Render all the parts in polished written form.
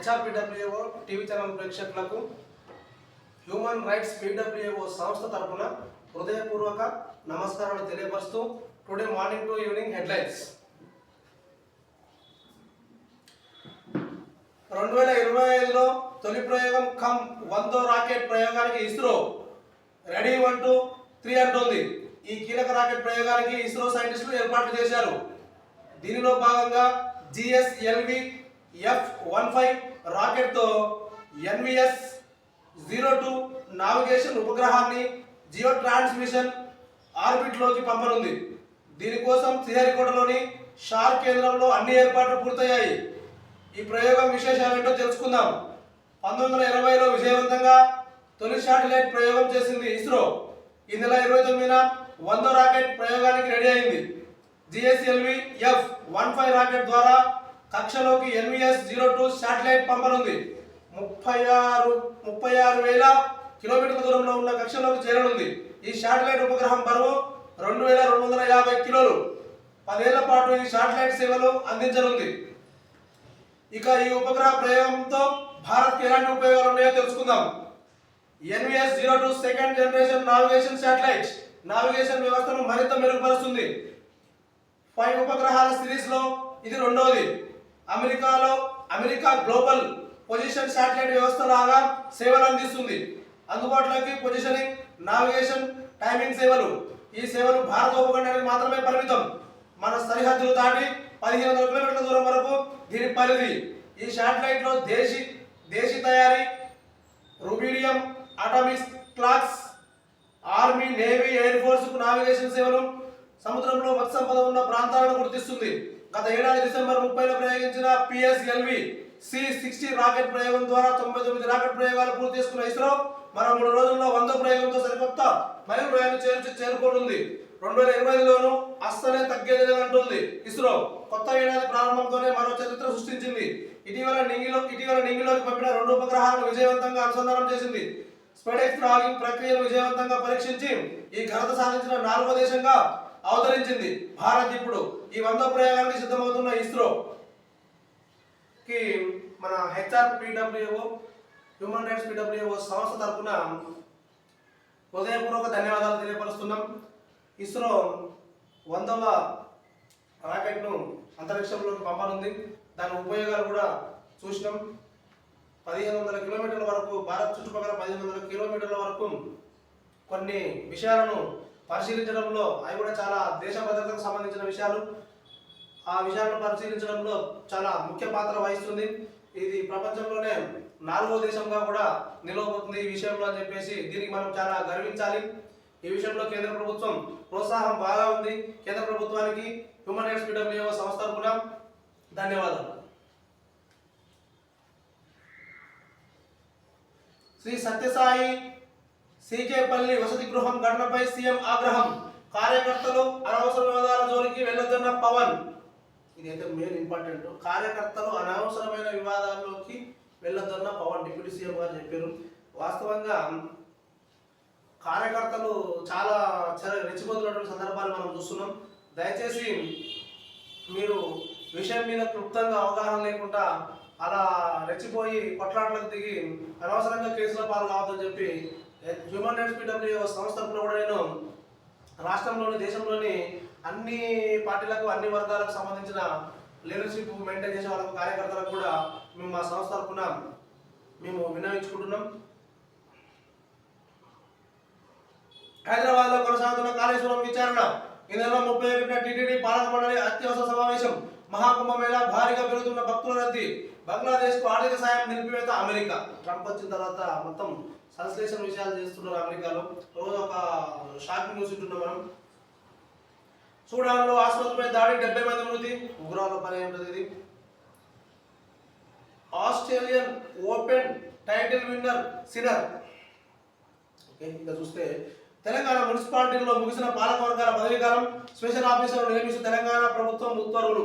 హెచ్ఆర్పిడబ్ల్యూఓ TV channel ప్రేక్షకులకు human rights PWO సంస్థ తరపున హృదయపూర్వక నమస్కారాలు తెలియపరుస్తూ today morning to evening headlines. 2025లో తొలి ప్రయోగం కమ్ 100వ రాకెట్ ప్రయోగానికి ఇస్రో రెడీ 1 2 3 అంటోంది. ఈ కీలక రాకెట్ ప్రయోగానికి ఇస్రో సైంటిస్టులు ఏర్పాట్లు చేశారు. దీనిలో భాగంగా GSLV F-15 రాకెట్ తో NVS-02 నావిగేషన్ ఉపగ్రహాన్ని జియో ట్రాన్స్మిషన్ ఆర్బిట్ లోకి పంపనుంది. దీనికోసం శ్రీహరికోటలోని షార్ కేంద్రంలో అన్ని ఏర్పాట్లు పూర్తయ్యాయి. ఈ ప్రయోగం విశేషాలు ఏంటో తెలుసుకుందాం. 1920లో విజయవంతంగా తొలి శాటిలైట్ ప్రయోగం చేసింది ఇస్రో. ఈ నెల 29న 100వ రాకెట్ ప్రయోగానికి రెడీ అయింది. GSLV F-15 రాకెట్ ద్వారా కక్షలోకి NVS-02 శాటిలైట్ పంపనుంది. 36,000 కిలోమీటర్ల దూరంలో ఉన్న కక్షలోకి చేరనుంది. ఈ శాటిలైట్ ఉపగ్రహం బరువు 2,250 కిలోలు. 10 ఏళ్ల పాటు ఈ శాటిలైట్ సేవలు అందించనుంది. ఇక ఈ ఉపగ్రహ ప్రయోగంతో భారత్కి ఎలాంటి ఉపయోగాలు ఉన్నాయో తెలుసుకుందాం. NVS-02 second generation navigation satellite navigation వ్యవస్థను మరింత మెరుగుపరుస్తుంది. 5 ఉపగ్రహాల సిరీస్ లో ఇది రెండవది. అమెరికా గ్లోబల్ పొజిషన్ శాటిలైట్ వ్యవస్థ లాగా సేవలు అందిస్తుంది. అందుబాటులోకి పొజిషనింగ్, నావిగేషన్, టైమింగ్ సేవలు. ఈ సేవలు భారత ఉపఖండానికి మాత్రమే పరిమితం. మన సరిహద్దులు దాటి 1500 కిలోమీటర్ల దూరం వరకు దీని పరిధి. ఈ శాటిలైట్ లో దేశీ తయారీ rubidium atomic clocks, army, navy, air force కు నావిగేషన్ సేవలు, సముద్రంలో మత్స్య సంపద ఉన్న ప్రాంతాలను గుర్తిస్తుంది. గత ఏడాది డిసెంబర్ 30న ప్రయోగించిన PSLV C-60 రాకెట్ ప్రయోగం ద్వారా 99 రాకెట్ ప్రయోగాలు పూర్తి చేసుకున్న ఇస్రో మరో 3 రోజుల్లో 100వ ప్రయోగంతో సరికొత్త మైలురాయిని చేరుకోనుంది. 2025లోనూ అస్సలే తగ్గేది లేదంటుంది ఇస్రో. కొత్త ఏడాది ప్రారంభంతోనే మరో చరిత్ర సృష్టించింది. ఇటీవల నింగిలోకి పంపిన 2 ఉపగ్రహాలను విజయవంతంగా అనుసంధానం చేసింది. స్పేస్ లాగింగ్ ప్రక్రియను విజయవంతంగా పరీక్షించి ఈ ఘనత సాధించిన 4వ దేశంగా అవతరించింది భారత్. ఇప్పుడు ఈ 100వ ప్రయోగానికి సిద్ధమవుతున్న ఇస్రో కి మన హెచ్ఆర్పిడబ్ల్యూఓ హ్యూమన్ రైట్స్ పిడబ్ల్యూఓ సంస్థ తరపున హృదయపూర్వక ధన్యవాదాలు తెలియపరుస్తున్నాం. ఇస్రో 100వ రాకెట్ను అంతరిక్షంలోకి పంపనుంది. దాని ఉపయోగాలు కూడా చూసినాం. 1500 కిలోమీటర్ల వరకు, భారత్ చుట్టుపక్కల 1500 కిలోమీటర్ల వరకు కొన్ని విషయాలను పరిశీలించడంలో, అవి కూడా చాలా దేశ భద్రతకు సంబంధించిన విషయాలు, ఆ విషయాలను పరిశీలించడంలో చాలా ముఖ్య పాత్ర వహిస్తుంది. ఇది ప్రపంచంలోనే 4వ దేశంగా కూడా నిలవబోతుంది ఈ విషయంలో అని చెప్పేసి దీనికి మనం చాలా గర్వించాలి. ఈ విషయంలో కేంద్ర ప్రభుత్వం ప్రోత్సాహం బాగా ఉంది. కేంద్ర ప్రభుత్వానికి హ్యూమన్ రైట్స్ పిడబ్ల్యూఓ సంస్థ తరపున ధన్యవాదాలు. శ్రీ సత్యసాయి సీకేపల్లి వసతి గృహం ఘటనపై సీఎం ఆగ్రహం. కార్యకర్తలు అనవసర వివాదాల జోలికి వెళ్ళొద్దన్న పవన్. ఇదైతే మెయిన్ ఇంపార్టెంట్. కార్యకర్తలు అనవసరమైన వివాదాల్లోకి వెళ్ళొద్దన్న పవన్ డిప్యూటీ సీఎం గారు చెప్పారు. వాస్తవంగా కార్యకర్తలు చాలా రెచ్చిపోతున్నటువంటి సందర్భాలు మనం చూస్తున్నాం. దయచేసి మీరు విషయం మీద క్లుప్తంగా అవగాహన లేకుండా అలా రెచ్చిపోయి కొట్లాటలకు దిగి అనవసరంగా కేసుల పాలు కావద్దని చెప్పి హ్యూమన్ రైట్స్ పిడబ్ల్యూఓ సంస్థ కూడా నేను రాష్ట్రంలోని, దేశంలోని అన్ని పార్టీలకు, అన్ని వర్గాలకు సంబంధించిన లీడర్షిప్ మెయింటైన్ చేసే వాళ్ళకు, కార్యకర్తలకు కూడా మేము మా సంస్థ తరఫున మేము విన్నవించుకుంటున్నాం. హైదరాబాద్లో కొనసాగుతున్న కాళేశ్వరం విచారణ. ఈ నెల 31న టీటీడీ పాలక మండలి అత్యవసర సమావేశం. మహాకుంభమేళ, భారీగా పెరుగుతున్న భక్తుల రద్దీ, బంగ్లాదేశ్కు ఆర్థిక సాయం నిలిపివేత. అమెరికా ట్రంప్ వచ్చిన తర్వాత మొత్తం సంశ్లేషణ విషయాలు చేస్తున్నారు అమెరికాలో. రోజు ఒక షాకింగ్ న్యూస్ ఉంటున్నాం మనం. సూడాన్లో ఆసుపత్రిపై దాడి, 70 మంది మృతి. ఉగ్రవాద పని ఉంటుంది ఇది. Australian open title winner sinner. Okay, ఇంకా చూస్తే తెలంగాణ మున్సిపాలిటీల్లో ముగిసిన పాలకవర్గాల పదవీకాలం. స్పెషల్ ఆఫీసర్లు నియమిస్తూ తెలంగాణ ప్రభుత్వం ఉత్తర్వులు.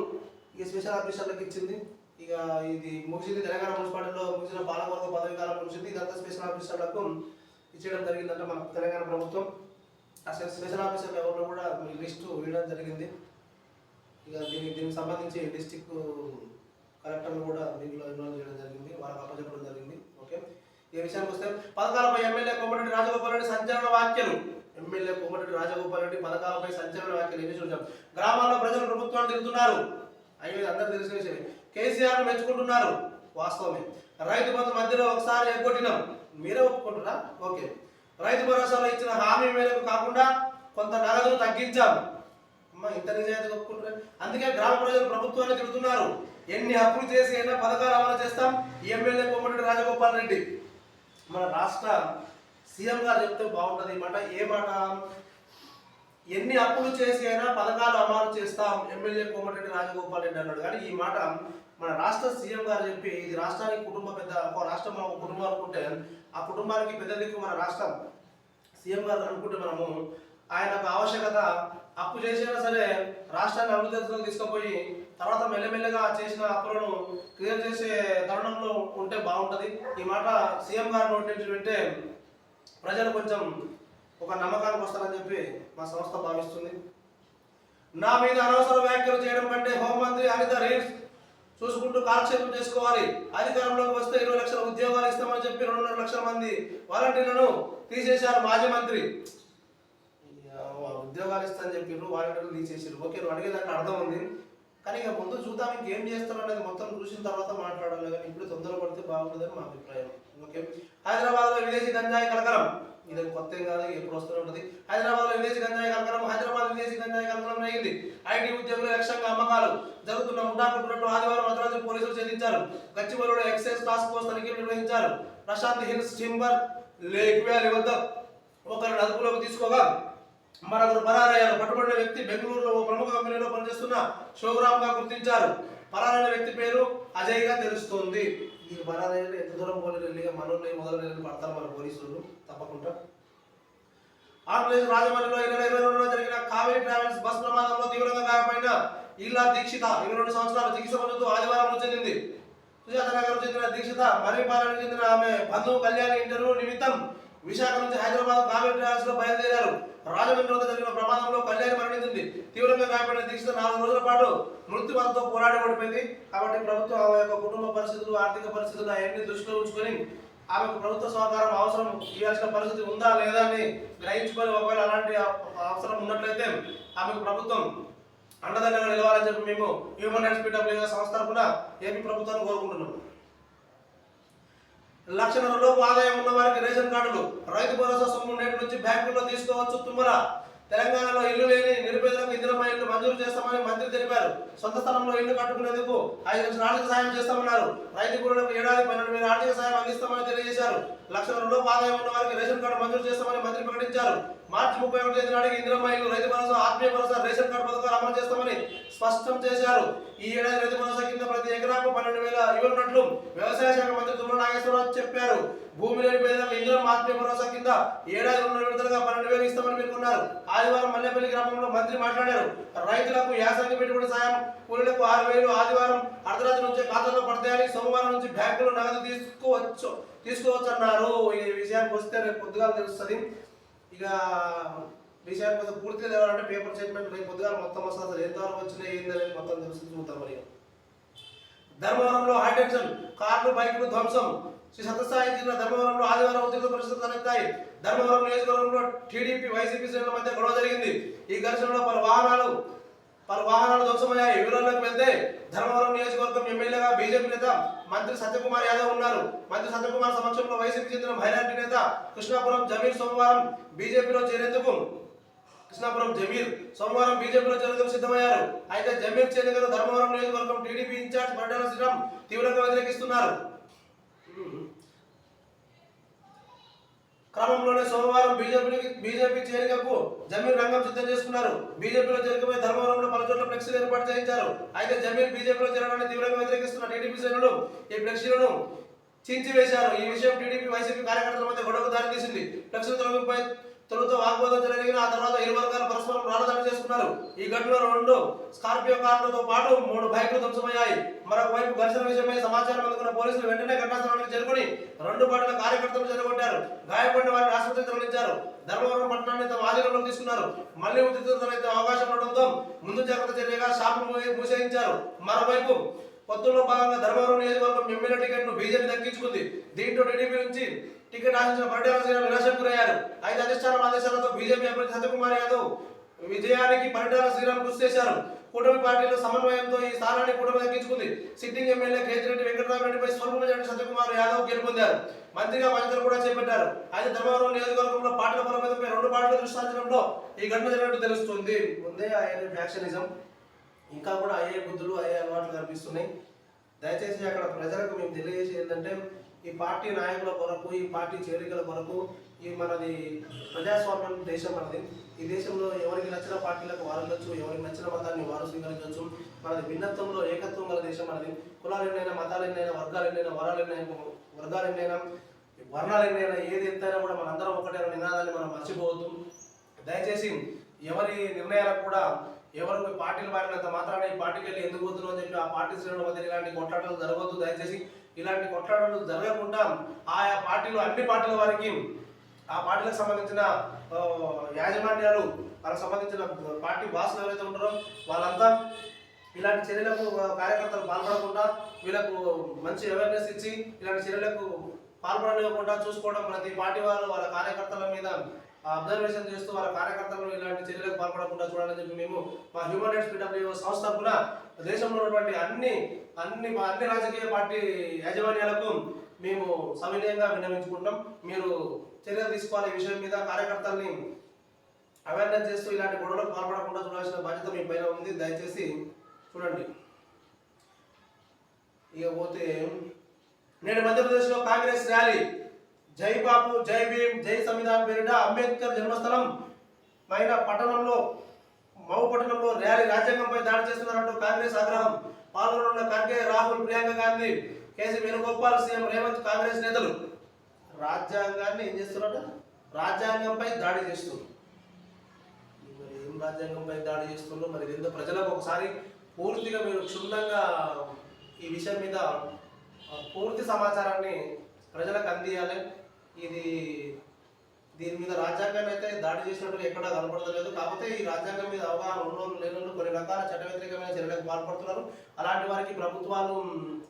ఇక స్పెషల్ ఆఫీసర్లకు ఇచ్చింది. ఇక ఇది ముగిసింది. తెలంగాణ మున్సిపాలిటీలో ముగిసిన పాలకవర్గ పదవీకాలం ముగిసింది. ఇదంతా స్పెషల్ ఆఫీసర్లకు ఇచ్చేయడం జరిగిందంటే మన తెలంగాణ ప్రభుత్వం. అసలు స్పెషల్ ఆఫీసర్లు ఎవరిలో కూడా లిస్టు వేయడం జరిగింది. ఇక దీనికి సంబంధించి డిస్ట్రిక్ట్ కలెక్టర్లు కూడా దీంట్లో ఇన్వాల్వ్ చేయడం జరిగింది. వాళ్ళ ఈ విషయానికి వస్తే పథకాలపై ఎమ్మెల్యే కోమటిరెడ్డి రాజగోపాల్ రెడ్డి సంచలన వ్యాఖ్యలు. ఎమ్మెల్యే కోమటిరెడ్డి రాజగోపాల్ రెడ్డి పథకాలపై సంచలన వ్యాఖ్యలు ఏమి చూసాం. గ్రామాల్లో ప్రజలు ప్రభుత్వాన్ని తిరుగుతున్నారు, అవి అందరూ తెలిసిన విషయమే. కేసీఆర్ మెచ్చుకుంటున్నారు, వాస్తవమే. రైతు బంధు మధ్యలో ఒకసారి ఎగ్గొట్టినాం, మీరే ఒప్పుకుంటారా? ఓకే. రైతు భరోసాలో ఇచ్చిన హామీ మేరకు కాకుండా కొంత నగదును తగ్గించాం. అమ్మ ఇంత నిజాయితీగా ఒప్పుకుంటారు. అందుకే గ్రామ ప్రజలు ప్రభుత్వాన్ని తిరుగుతున్నారు. ఎన్ని అప్పులు చేసి అయినా పథకాలు అమలు చేస్తాం. ఎమ్మెల్యే కోమటిరెడ్డి రాజగోపాల్ రెడ్డి మన రాష్ట్ర సీఎం గారు చెప్తే బాగుంటుంది ఈ మాట. ఏ మాట? ఎన్ని అప్పులు చేసి అయినా పథకాలు అమలు చేస్తాం ఎమ్మెల్యే కోమటిరెడ్డి రాజగోపాల్ రెడ్డి అన్నాడు. కానీ ఈ మాట మన రాష్ట్ర సీఎం గారు చెప్పి, ఇది రాష్ట్రానికి కుటుంబ పెద్ద, ఒక రాష్ట్రం ఒక కుటుంబం అనుకుంటే ఆ కుటుంబానికి పెద్ద దిక్కు మన రాష్ట్రం సీఎం గారు అనుకుంటే మనము ఆయనకు ఆవశ్యకత అప్పు చేసినా సరే రాష్ట్రాన్ని అభివృద్ధి తీసుకుపోయి తర్వాత మెల్లమెల్లగా చేసిన అప్పులను క్లియర్ చేసే తరుణంలో ఉంటే బాగుంటుంది. ఈ మాట సీఎం గారి నోటి నుంచి వింటే ప్రజలు కొంచెం ఒక నమ్మకానికి వస్తారని చెప్పి మా సంస్థ భావిస్తుంది. నా మీద అనవసర వ్యాఖ్యలు చేయడం కంటే హోంమంత్రి అనిత రీల్స్ చూసుకుంటూ కాలక్షేపం చేసుకోవాలి. అధికారంలోకి వస్తే 20 లక్షల ఉద్యోగాలు ఇస్తామని చెప్పి 2.5 లక్షల మంది వాలంటీర్లను తీసేశారు మాజీ మంత్రి. ఉద్యోగాలు ఇస్తామని చెప్పారు, వాలంటీర్లు తీసేసారు. ఓకే, నువ్వు అడిగేదానికి అర్థం ఉంది, కానీ ఇక ముందు చూద్దాం ఇంకేం చేస్తారు అనేది మొత్తం చూసిన తర్వాత మాట్లాడాలి. కానీ ఇప్పుడు తొందరపడితే బాగుంటుందని మా అభిప్రాయం. ఓకే. హైదరాబాద్లో విదేశీ గంజాయి కలకలం, ఇది కొత్త ఏం కాదు, ఎప్పుడు వస్తూనే ఉంటుంది. హైదరాబాద్లో విదేశీ గంజాయి కలకలం. హైదరాబాద్ విదేశీ గంజాయి కలకలం అయింది. ఐటీ ఉద్యోగుల లక్ష్యంగా అమ్మకాలు జరుగుతున్న ముఠాకున్నట్టు ఆదివారం అర్ధరాత్రి పోలీసులు ఛేదించారు. గచ్చిబౌలిలో ఎక్సైజ్ టాస్క్ ఫోర్స్ తనిఖీలు నిర్వహించారు. Prashanth Hills Timber Lake Valley వద్ద ఒకరిని అదుపులోకి తీసుకోగా మరొకరు పరారయ్యారు. పట్టుబడిన వ్యక్తి బెంగళూరులో ఓ ప్రముఖ కంపెనీలో పనిచేస్తున్న శివరామ్ గా గుర్తించారు. పరారైన వ్యక్తి పేరు అజయ్ గా తెలుస్తోంది. ఈ పరారైన ఎంత దూరం పోలీసులు మనోళ్ళు మొదలు పడతారు మన పోలీసులు తప్పకుండా. ఆంధ్రప్రదేశ్ రాజమండ్రిలో 2022లో జరిగిన కావేరీ ట్రావెల్స్ బస్ ప్రమాదంలో తీవ్రంగా గాయపడిన ఇల్లా దీక్షిత 22 సంవత్సరాలు చికిత్స పొందుతూ ఆదివారం మృతి చెందింది. సుజాత నగర్ చెందిన దీక్షిత మర్రిపాలెం చెందిన ఆమె బంధువు కళ్యాణి ఇంటర్వ్యూ నిమిత్తం విశాఖ నుంచి హైదరాబాద్ కావేరీ ట్రావెల్స్ లో బయలుదేరారు. రాజమండ్రి వద్ద జరిగిన ప్రమాదంలో కళ్యాణి మరణించింది. తీవ్రంగా గాయపడిన దీక్షిత 4 రోజుల పాటు మృత్యువాదంతో పోరాడి ఓడిపోయింది. కాబట్టి ప్రభుత్వం ఆమె యొక్క కుటుంబ పరిస్థితులు, ఆర్థిక పరిస్థితులు అవన్నీ దృష్టిలో ఉంచుకొని ఆమెకు ప్రభుత్వ సహకారం అవసరం ఇవ్వాల్సిన పరిస్థితి ఉందా లేదా అని గ్రహించుకొని, ఒకవేళ అలాంటి అవసరం ఉన్నట్లయితే ఆమెకు ప్రభుత్వం అండదండగా నిలవాలని చెప్పి మేము హ్యూమన్ రైట్స్ పీడబ్ల్యూఎస్ సంస్థ తరఫున ఏపీ ప్రభుత్వాన్ని కోరుకుంటున్నాం. 1 లక్షల ఆదాయం ఉన్న వారికి రేషన్ కార్డులు, రైతు భరోసా సొమ్ము నేటి నుంచి బ్యాంకుల్లో తీసుకోవచ్చు. తుమ్మల తెలంగాణలో ఇల్లు లేని నిరుపేదలకు ఇందిరమ్మ ఇల్లు మంజూరు చేస్తామని మంత్రి తెలిపారు. సొంత స్థలంలో ఇల్లు కట్టుకునేందుకు 5 లక్షల ఆర్థిక సాయం చేస్తామన్నారు. రైతు కూలీలకు ఏడాది 12,000 ఆర్థిక సాయం అందిస్తామని తెలియజేశారు. 1 లక్షల ఆదాయం ఉన్న వారికి రేషన్ కార్డు మంజూరు చేస్తామని మంత్రి ప్రకటించారు. మార్చి 31వ తేదీ నాటికి ఇందిరమ్మ ఇల్లు, రైతు భరోసా, ఆత్మీయ భరోసా, రేషన్ కార్డు పథకాలు అమలు చేస్తామని స్పష్టం చేశారు. ఈ ఏడాది రైతు భరోసా కింద ప్రతి ఎకరాకు 12,000 ఇవ్వనున్నట్లు వ్యవసాయ శాఖ మంత్రి తుమ్మల నాగేశ్వరరావు చెప్పారు. భూమి లేని పేదలకు ఇందిరమ్మ ఆత్మీయ భరోసా కింద ఏడాది 2 విడతలుగా 12,000 ఇస్తామని పేర్కొన్నారు. ఆదివారం మల్లెపల్లి గ్రామంలో మంత్రి మాట్లాడారు. రైతులకు యాసంగి పెట్టుబడి సాయం, కూలీలకు 6,000 ఆదివారం అర్ధరాత్రి నుంచి ఖాతాలో పడతాయని, సోమవారం నుంచి బ్యాంకులో నగదు తీసుకోవచ్చు అన్నారు. ఈ విషయానికి వస్తే రేపు పొద్దుగా తెలుస్తుంది. ఇక విషయానికి వస్తే పూర్తిగా తెలవాలంటే పేపర్ స్టేట్మెంట్ రేపు పొద్దుగా మొత్తం వస్తుంది. అసలు ఎంతవరకు వచ్చినాయి ఏందని మొత్తం తెలుసు చూద్దాం. మరి ధర్మవరంలో హైటెన్షన్ కార్లు, బైకులు ధ్వంసం. శ్రీ సత్యసాయి జిల్లా ధర్మవరంలో ఆదివారం ఉద్రిక్త పరిస్థితులు తలెత్తాయి. ధర్మవరం నియోజకవర్గంలో టీడీపీ, వైసీపీ శ్రేణుల మధ్య గొడవ జరిగింది. ఈ ఘర్షణలో పలు వాహనాలు ధ్వంసమయ్యాయి. వివరాల్లోకి వెళ్తే ధర్మవరం నియోజకవర్గం ఎమ్మెల్యేగా బీజేపీ నేత మంత్రి సత్యకుమార్ యాదవ్ ఉన్నారు. మంత్రి సత్యకుమార్ సమక్షంలో వైసీపీ చెందిన మైనార్టీ నేత కృష్ణాపురం జమీర్ సోమవారం బీజేపీలో చేరేందుకు సిద్ధమయ్యారు. అయితే జమీర్ చేరికను ధర్మవరం నియోజకవర్గం టీడీపీ ఇన్ఛార్జ్ బండాల శ్రీరామ్ తీవ్రంగా వ్యతిరేకిస్తున్నారు. క్రమంలోనే సోమవారం బీజేపీ చేరికకు జమీర్ రంగం సిద్ధం చేసుకున్నారు. బీజేపీలో చేరికపై ధర్మవరంలో పలు చోట్ల ఫ్లెక్సీలు ఏర్పాటు చేయించారు. అయితే జమీర్ బీజేపీలో చేరడాన్ని తీవ్రంగా వ్యతిరేకిస్తున్న టీడీపీ శ్రేణులు ఈ ఫ్లెక్సీలను చించివేశారు. ఈ విషయం టీడీపీ, వైసీపీ కార్యకర్తల మధ్య గొడవకు దారితీసింది. ఫ్లెక్సీల తొలగింపై తొలుత వాగ్వాదం జరిగిన ఆ తర్వాత ఇరు వర్గాలు పరస్పరం రాళ్ళదాడి చేసుకున్నారు. ఈ ఘటనలో 2 స్కార్పియో కార్లతో పాటు 3 బైకులు ధ్వంసమయ్యాయి. మరొక వైపు ఘర్షణ విషయమై సమాచారం అందుకున్న పోలీసులు వెంటనే ఘటనా స్థలానికి చేరుకుని 2 పార్టీల కార్యకర్తలు చెదగొట్టారు. గాయపడిన వారిని ఆసుపత్రికి తరలించారు. ధర్మవరం పట్టణాన్ని తమ ఆధీనంలోకి తీసుకున్నారు. మళ్లీ ఉద్రిక్తత తలెత్తే అవకాశం ఉండడంతో ముందు జాగ్రత్త చర్యగా షాపులు మూసేయించారు. మరోవైపు పొత్తుల్లో భాగంగా ధర్మవరం నియోజకవర్గం ఎమ్మెల్యే టికెట్ ను బీజేపీ దక్కించుకుంది. దీంతో టీడీపీ నుంచి టికెట్ ఆశించిన పరిటాల శ్రీరామ్ నిరాశకు గురయ్యారు. అయితే అధిష్టానం ఆదేశాలతో బీజేపీ అభ్యర్థి సత్యకుమార్ యాదవ్ విజయానికి పరిటాల శ్రీరామ్ కృషి చేశారు. కూటమి పార్టీల సమన్వయంతో ఈ స్థానాన్ని కూటమి దక్కించుకుంది. సిట్టింగ్ ఎమ్మెల్యే కేతిరెడ్డి వెంకటరామరెడ్డిపై స్వల్ప మెజార్టీ సత్యకుమార్ యాదవ్ గెలుపొందారు. మంత్రిగా బాధ్యతలు కూడా చేపట్టారు. అయితే ధర్మవరం నియోజకవర్గంలో పార్టీల బలోపేతంపై రెండు పార్టీలు దృష్టి సారించడంలో ఈ ఘటన జరిగినట్టు తెలుస్తుంది. ముందే ఆయన ఫ్యాక్షనిజం ఇంకా కూడా అయ్యే బుద్ధులు అయ్యే అలవాట్లు కనిపిస్తున్నాయి. దయచేసి అక్కడ ప్రజలకు మేము తెలియజేసేది ఏంటంటే ఈ పార్టీ నాయకుల కొరకు, ఈ పార్టీ చేరికల కొరకు, ఈ మనది ప్రజాస్వామ్యం దేశం మనది. ఈ దేశంలో ఎవరికి నచ్చిన పార్టీలకు వారు వెళ్ళొచ్చు, ఎవరికి నచ్చిన మతాన్ని వారు స్వీకరించవచ్చు. మనది భిన్నత్వంలో ఏకత్వం గల దేశం మనది. కులాలు ఎన్నైనా, మతాలు ఎన్నైనా, వర్గాలు ఎన్నైనా, వర్గాలు ఎన్నైనా, వర్ణాలు ఎన్నైనా, ఏది ఎంతైనా కూడా మనందరం ఒకటే నినాదాన్ని మనం మర్చిపోవద్దు. దయచేసి ఎవరి నిర్ణయాలకు కూడా ఎవరు పార్టీలు మారినంత మాత్రాన ఈ పార్టీకి వెళ్ళి ఎందుకు పోతున్నావు అని చెప్పి ఆ పార్టీ శ్రేణుల మధ్య ఇలాంటి కొట్లాటలు జరగవద్దు. దయచేసి ఇలాంటి కొట్లాటలు జరగకుండా ఆయా పార్టీలు అన్ని పార్టీల వారికి ఆ పార్టీలకు సంబంధించిన యాజమాన్యాలు, వాళ్ళకి సంబంధించిన పార్టీ బాసులు ఎవరైతే ఉంటారో వాళ్ళంతా ఇలాంటి చర్యలకు కార్యకర్తలు పాల్పడకుండా వీళ్ళకు మంచి అవేర్నెస్ ఇచ్చి ఇలాంటి చర్యలకు పాల్పడనివ్వకుండా చూసుకోవడం, ప్రతి పార్టీ వాళ్ళు వాళ్ళ కార్యకర్తల మీద అబ్జర్వేషన్ చేస్తూ వాళ్ళ కార్యకర్తలను ఇలాంటి చర్యలకు పాల్పడకుండా చూడాలని చెప్పి మేము మా హ్యూమన్ రైట్స్ PWO సంస్థ తరఫున దేశంలో ఉన్నటువంటి అన్ని రాజకీయ పార్టీ యాజమాన్యాలకు మేము సవినయంగా విన్నవించుకుంటాం. మీరు చర్యలు తీసుకోవాలి. ఈ విషయం మీద కార్యకర్తల్ని అవేర్నెస్ చేస్తూ ఇలాంటి గొడవలకు పాల్పడకుండా చూడాల్సిన బాధ్యత మీ పైన ఉంది. దయచేసి చూడండి. ఇక పోతే నేడు మధ్యప్రదేశ్లో కాంగ్రెస్ ర్యాలీ జై బాపు, జై భీమ్, జై సంవిధాన్ పేరిట అంబేద్కర్ జన్మస్థలం మైన మౌ పట్టణంలో ర్యాలీ రాజ్యాంగంపై దాడి చేస్తున్నారంటూ కాంగ్రెస్ ఆగ్రహం. పాల్గొన్న ఖర్గే, రాహుల్, ప్రియాంక గాంధీ, కేసీ వేణుగోపాల్, సీఎం రేవంత్ కాంగ్రెస్ నేతలు రాజ్యాంగాన్ని ఏం చేస్తున్నారట? రాజ్యాంగంపై దాడి చేస్తున్నారు. మరి ఏం రాజ్యాంగంపై దాడి చేస్తున్నారు? మరి ఎంత ప్రజలకు ఒకసారి పూర్తిగా మీరు క్షుణ్ణంగా ఈ విషయం మీద పూర్తి సమాచారాన్ని ప్రజలకు అందియాలి. దీని మీద రాజ్యాంగాన్ని అయితే దాడి చేసినట్టుగా ఎక్కడా కనపడలేదు. కాకపోతే ఈ రాజ్యాంగం మీద అవగాహన ఉన్నోళ్ళు లేనోళ్ళు కొన్ని రకాల చట్ట వ్యతిరేకమైన చర్యలకు పాల్పడుతున్నారు. అలాంటి వారికి ప్రభుత్వాలు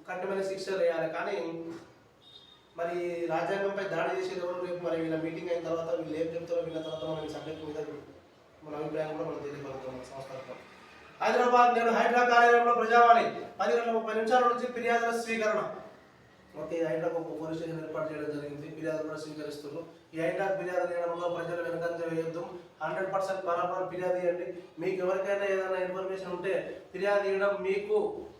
కఠినమైన శిక్షలు వేయాలి. కానీ మరి రాజ్యాంగంపై దాడి చేసేది ఎవరు? రేపు మరి వీళ్ళ మీటింగ్ అయిన తర్వాత వీళ్ళు ఏం చెప్తారో విన్న తర్వాత మనం ఈ సబ్జెక్ట్ మీద మన అభిప్రాయం కూడా మనం తెలియపడుతున్నాం. సంస్థ హైదరాబాద్ నేడు హైడ్రా కార్యాలయంలో ప్రజావాణి 10:30 నుంచి ఫిర్యాదుల స్వీకరణ. ఓకే, హైదరాబాద్ పోలీస్ స్టేషన్ ఏర్పాటు చేయడం జరిగింది. ఫిర్యాదులు కూడా స్వీకరిస్తున్నారు. ఈ హైడ్రా ఫిర్యాదు చేయడంలో ప్రజలు వెనకంజ వేయొద్దు. 100% బరాబర్ ఫిర్యాదు ఇవ్వండి. మీకు ఎవరికైనా ఏదైనా ఇన్ఫర్మేషన్ ఉంటే ఫిర్యాదు ఇవ్వడం మీకు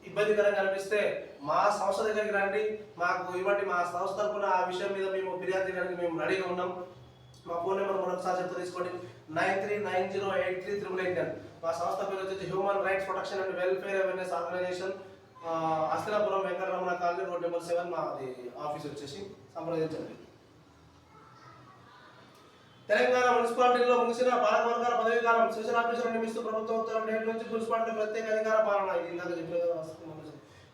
ఇబ్బందికరంగా అనిపిస్తే మా సంస్థ దగ్గరికి రండి, మాకు ఇవ్వండి. మా సంస్థ తరఫున ఆ విషయం మీద మేము ఫిర్యాదు చేయడానికి మేము రెడీగా ఉన్నాం. మా ఫోన్ నెంబర్ మరొకసారి చెప్తా తీసుకోండి, 9390838889. మా సంస్థ పేరు వచ్చేసి human rights protection and welfare awareness organisation, Hastinapuram, Venkataramana colony, road number 7 మాది ఆఫీస్ వచ్చేసి సంప్రదించండి. తెలంగాణ మున్సిపాలిటీలో ముగిసిన పాలకవర్గాల పదవీ కాలం స్పెషల్ ఆఫీసర్ నియమిస్తూ ప్రభుత్వం ఉత్తర్వులు నేటి నుంచి మున్సిపాలిటీ ప్రత్యేక అధికార పాలన. ఇది ఇందాక చెప్పిన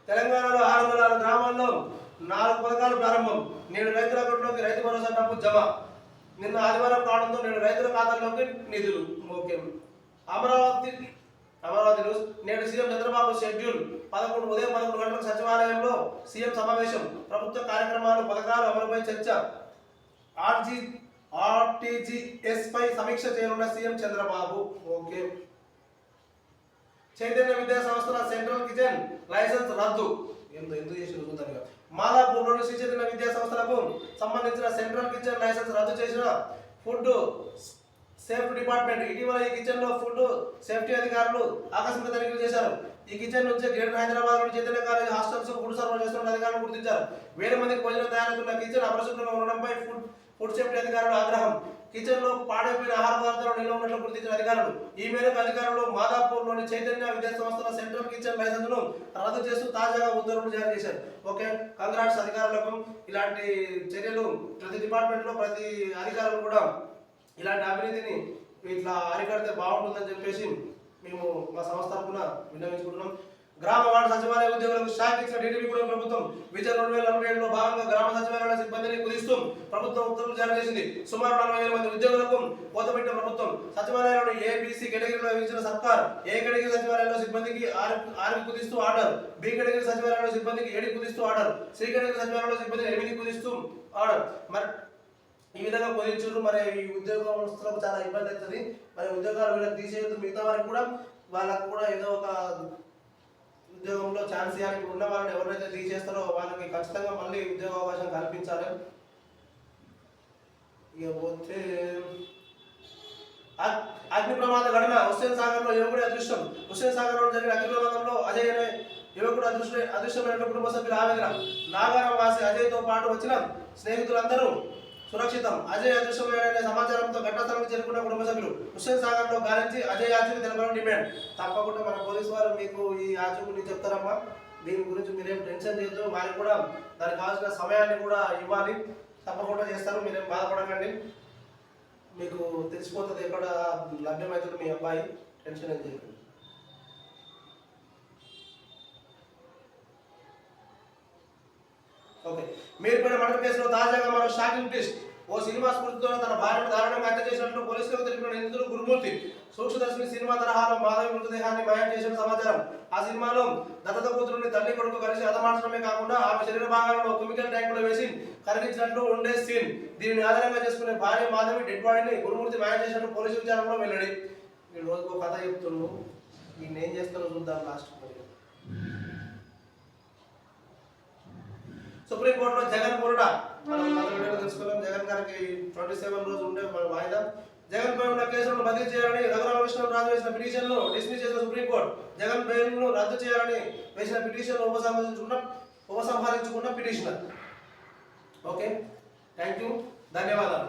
తెలంగాణలో 606 గ్రామాల్లో 4 పథకాలు ప్రారంభం. నేడు రైతుల అకౌంట్లోకి రైతు భరోసా డబ్బు జమ. నిన్న ఆదివారం కావడంతో నేడు రైతుల ఖాతాల్లోకి నిధులు. ఓకే. అమరావతి న్యూస్. నేడు సీఎం చంద్రబాబు షెడ్యూల్ ఉదయం 11 గంటలకు సచివాలయంలో సీఎం సమావేశం. ప్రభుత్వ కార్యక్రమాలు, పథకాలు అమలుపై చర్చ. RTGS పై సమీక్ష చేయనున్న సీఎం చంద్రబాబు. ఓకే. చైతన్య విద్యా సంస్థల సెంట్రల్ కిచెన్ లైసెన్స్ రద్దు. ఎందుకు చేసిన మాదాపూర్లోని శ్రీ చైతన్య విద్యా సంస్థలకు సంబంధించిన సెంట్రల్ కిచెన్ లైసెన్స్ రద్దు చేసిన ఫుడ్ సేఫ్టీ డిపార్ట్మెంట్. ఇటీవల ఈ కిచెన్ లో ఫుడ్ సేఫ్టీ అధికారులు ఆకస్మిక తనిఖీలు చేశారు. ఈ కిచెన్ నుంచి గ్రేటర్ హైదరాబాద్ లోని Chaitanya college hostels food service చేస్తున్న అధికారులు గుర్తించారు. వేల మందికి భోజనం తయారవుతున్న కిచెన్ అపరిశుభ్రంగా ఉండడంపై ఫుడ్ సేఫ్టీ అధికారులు ఆగ్రహం. కిచెన్ లో పాడైపోయిన ఆహార పదార్థాలు నిల్వ ఉన్నట్లు గుర్తించిన అధికారులు. ఈ మేరకు అధికారులు మాదాపూర్లోని చైతన్య విద్యా సంస్థల సెంట్రల్ కిచెన్ లైసెన్స్ ను రద్దు చేస్తూ తాజాగా ఉత్తర్వులు జారీ చేశారు. ఓకే, కంగ్రాట్స్ అధికారులకు. ఇలాంటి చర్యలు ప్రతి డిపార్ట్మెంట్ లో ప్రతి అధికారులు కూడా ఇలాంటి అవినీతిని ఇట్లా అరికడితే బాగుంటుందని చెప్పేసి మేము మా సంస్థ తరఫున విన్నవించుకుంటున్నాం. గ్రామ వార్డు సచివాలయ ఉద్యోగులకు షాక్ ఇచ్చిన టీడీపీ ప్రభుత్వం విజన్ 2047లో భాగంగా గ్రామ సచివాలయాల సిబ్బందిని కుదిస్తూ ప్రభుత్వం ఉత్తర్వులు జారీ చేసింది. సుమారు 40,000 మంది ఉద్యోగులకు కోతపెట్టిన ప్రభుత్వం సచివాలయాలను ఏబీసీ కేటగిరీలో విభజించిన సర్కార్ ఏ కేటగిరీ సచివాలయంలో సిబ్బందికి 6 కుదిస్తూ ఆర్డర్, బి కేటగిరీ సచివాలయంలో సిబ్బందికి 7 కుదిస్తూ ఆర్డర్, సి కేటగిరీ సచివాలయంలో సిబ్బందికి 8 కుదిస్తూ ఆర్డర్. మరి ఈ విధంగా కుదించారు. మరి ఈ ఉద్యోగస్తులకు చాలా ఇబ్బంది అవుతుంది. మరి ఉద్యోగాలు వీళ్ళకి తీసేయద్దు, మిగతా వారికి కూడా వాళ్ళకు కూడా ఏదో ఒక ఉద్యోగంలో ఛాన్స్ ఇవ్వాలి. ఇప్పుడు ఉన్న వాళ్ళని ఎవరైతే తీసేస్తారో వాళ్ళకి ఖచ్చితంగా మళ్ళీ ఉద్యోగ అవకాశం కల్పించాలి. ఇక పోతే అగ్ని ప్రమాద ఘటన హుస్సేన్ సాగర్ లో యువకుడి అదృష్టం. హుస్సేన్ సాగర్ లో జరిగిన అగ్ని ప్రమాదంలో అజయ్ అనే యువకుడు అదృష్టమైన కుటుంబ సభ్యుల ఆవేదన. నాగారం వాసి అజయ్ తో పాటు వచ్చిన స్నేహితులందరూ సురక్షితం. అజయ్ అదృష్టమైన సమాచారంతో ఘటనా స్థలానికి చేరుకున్న కుటుంబ సభ్యులు హుస్సేన్ సాగర్ లో గాలించి అజయ్ ఆచూకీ తెలపాలని డిమాండ్. తప్పకుండా మన పోలీసు వారు మీకు ఈ ఆచూకీని చెప్తారమ్మా. దీని గురించి మీరేం టెన్షన్ చేయొద్దు. వారికి కూడా దానికి కావాల్సిన సమయాన్ని కూడా ఇవ్వాలి. తప్పకుండా చేస్తారు, మీరేం బాధపడకండి. మీకు తెలిసిపోతుంది ఎక్కడ లభ్యమవుతుంది మీ అబ్బాయి. టెన్షన్ ఏం చేయకండి. ఓకే, మీరుపేట మర్డర్ కేసులో తాజాగా మరో షాకింగ్ ట్విస్ట్. ఓ సినిమా స్ఫూర్తితో తన భార్యను దారుణంగా హత్య చేసినట్లు పోలీసులకు తెలిపిన నిందితుడు గురుమూర్తి. సూక్ష్మదర్శిని సినిమా తరహాలో మాధవి మృతదేహాన్ని మాయం చేసిన సమాచారం. ఆ సినిమాలో దత్తత కూతురుని తల్లి కొడుకు కలిసి హతమార్చడమే కాకుండా ఆమె శరీర భాగాలను కెమికల్ ట్యాంకులో వేసి కరిగించినట్లు ఉండే సీన్. దీనిని ఆధారంగా చేసుకునే భార్య మాధవి డెడ్ బాడీని గురుమూర్తి మాయం చేసినట్లు పోలీసు విచారణలో వెల్లడి. ఈ రోజుకు కథ చెప్తున్నాను, ఈయన ఏం చేస్తారో చూద్దాం లాస్ట్. సుప్రీంకోర్టులో జగన్ పోరాట తెలుసుకున్నాం. జగన్ గారికి 27 రోజు ఉండే వాయిదా. జగన్ పై ఉన్న కేసులను బదిలీ చేయాలని రఘురామకృష్ణరాజు వేసిన పిటిషన్ను డిస్మిస్ చేసిన సుప్రీంకోర్టు జగన్ బెయిల్ను రద్దు చేయాలని వేసిన పిటిషన్ను ఉపసంహరించుకున్న పిటిషనర్. ఓకే, థ్యాంక్ యూ, ధన్యవాదాలు.